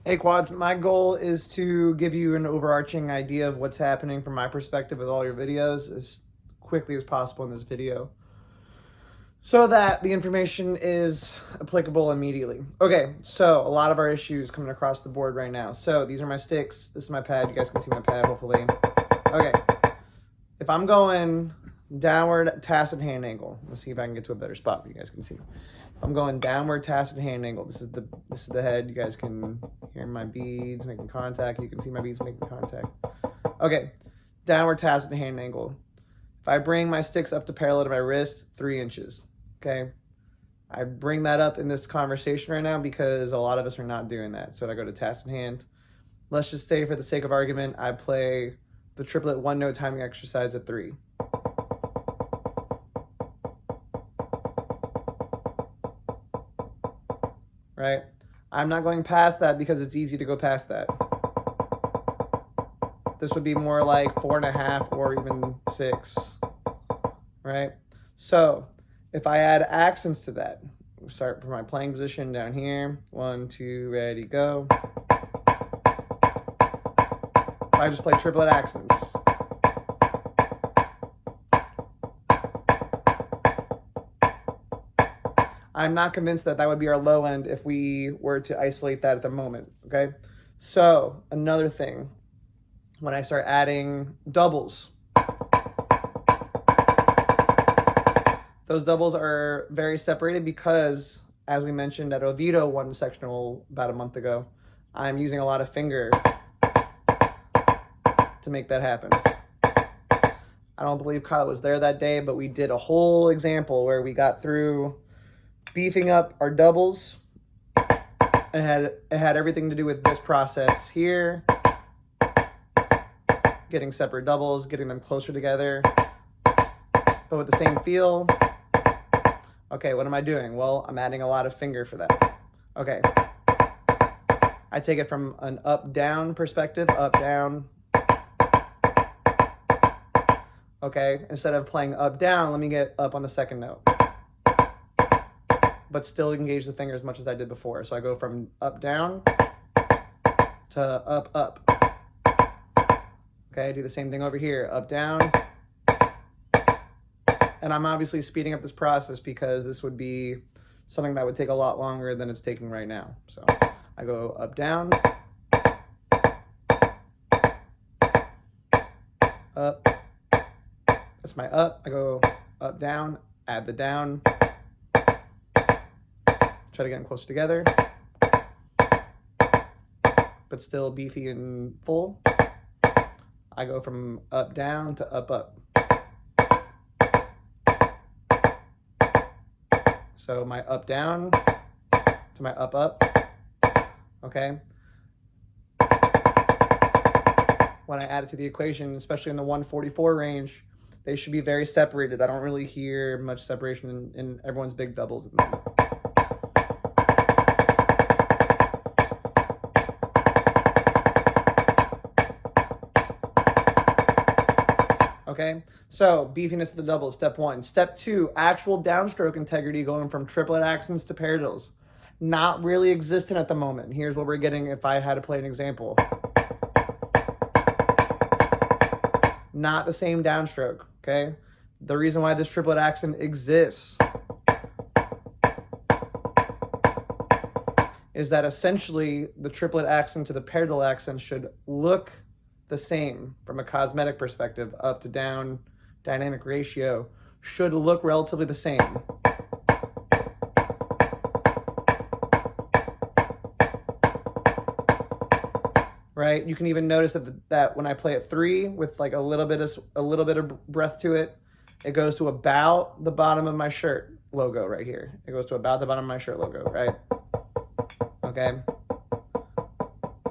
Hey Quads, my goal is to give you an overarching idea of what's happening from my perspective with all your videos as quickly as possible in this video so that the information is applicable immediately. Okay, so a lot of our issues coming across the board right now. So these are my sticks. This is my pad. You guys can see my pad, hopefully. Okay, if I'm going downward tacit hand angle, let's see if I can get to a better spot you guys can see. I'm going downward tacit hand angle. This is the head. You guys can hear my beads making contact. You can see my beads making contact. Okay, downward tacit hand angle. If I bring my sticks up to parallel to my wrist, 3 inches. Okay, I bring that up in this conversation right now because a lot of us are not doing that. So I go to tacit hand. Let's just say for the sake of argument, I play the triplet 1-note timing exercise at 3. Right? I'm not going past that because it's easy to go past that. This would be more like 4.5 or even 6, right? So if I add accents to that, start from my playing position down here. 1, 2, ready, go. I just play triplet accents. I'm not convinced that that would be our low end if we were to isolate that at the moment, okay? So another thing, when I start adding doubles, those doubles are very separated because, as we mentioned at Oviedo one sectional about a month ago, I'm using a lot of finger to make that happen. I don't believe Kyle was there that day, but we did a whole example where we got through beefing up our doubles. It had everything to do with this process here. Getting separate doubles, getting them closer together, but with the same feel. Okay, what am I doing? Well, I'm adding a lot of finger for that. Okay. I take it from an up-down perspective, up-down. Okay, instead of playing up-down, let me get up on the second note, but still engage the finger as much as I did before. So I go from up-down to up-up. Okay, I do the same thing over here, up-down. And I'm obviously speeding up this process because this would be something that would take a lot longer than it's taking right now. So I go up-down, up. That's my up. I go up-down, add the down. Try to get them close together, but still beefy and full. I go from up down to up up. So my up down to my up up. Okay. When I add it to the equation, especially in the 144 range, they should be very separated. I don't really hear much separation in everyone's big doubles at the moment. Okay, so beefiness of the doubles, step 1. Step 2, actual downstroke integrity going from triplet accents to paradiddles. Not really existent at the moment. Here's what we're getting if I had to play an example. Not the same downstroke, okay? The reason why this triplet accent exists is that essentially the triplet accent to the paradiddle accent should look the same from a cosmetic perspective. Up to down dynamic ratio should look relatively the same. Right? You can even notice that when I play at 3 with like a little bit of breath to it, it goes to about the bottom of my shirt logo right here. It goes to about the bottom of my shirt logo, right? Okay.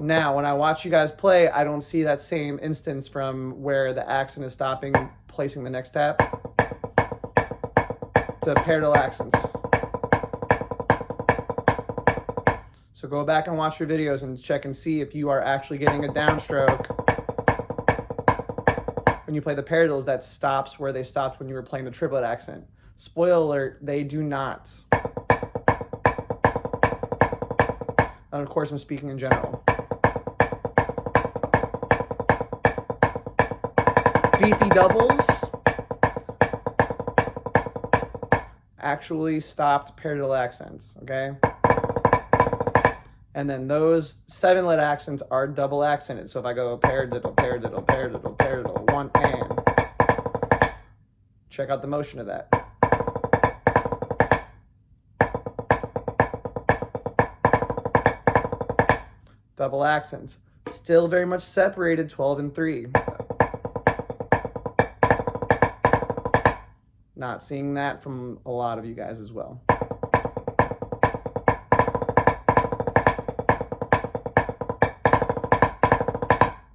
Now, when I watch you guys play, I don't see that same instance from where the accent is stopping, placing the next tap to paradiddle accents. So go back and watch your videos and check and see if you are actually getting a downstroke when you play the paradiddles that stops where they stopped when you were playing the triplet accent. Spoiler alert, they do not. And of course, I'm speaking in general. Beefy doubles actually stopped paradiddle accents, okay? And then those 7-lit accents are double accented. So if I go paradiddle, paradiddle, paradiddle, paradiddle, 1 and, check out the motion of that. Double accents. Still very much separated, 12 and 3. Not seeing that from a lot of you guys as well.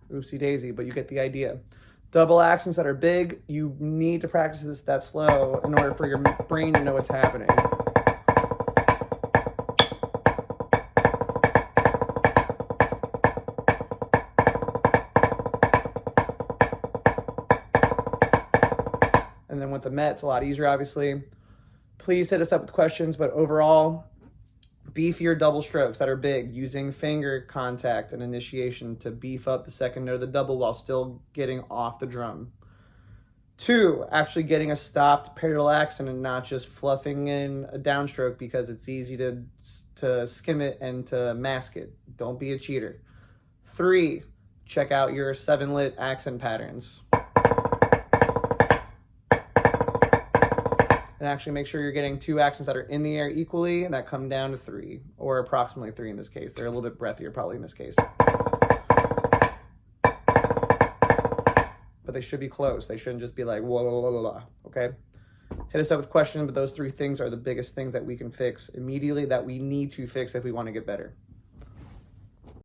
Oopsie daisy, but you get the idea. Double accents that are big, you need to practice this that slow in order for your brain to know what's happening. And then with the Met, it's a lot easier, obviously. Please hit us up with questions, but overall, beefier double strokes that are big, using finger contact and initiation to beef up the second note of the double while still getting off the drum. 2, actually getting a stopped paradiddle accent and not just fluffing in a downstroke because it's easy to skim it and to mask it. Don't be a cheater. 3, check out your 7-lit accent patterns. And actually make sure you're getting 2 accents that are in the air equally and that come down to 3, or approximately 3 in this case. They're a little bit breathier probably in this case. But they should be close. They shouldn't just be like, whoa, la, la, la, la, okay? Hit us up with questions, but those 3 things are the biggest things that we can fix immediately that we need to fix if we want to get better.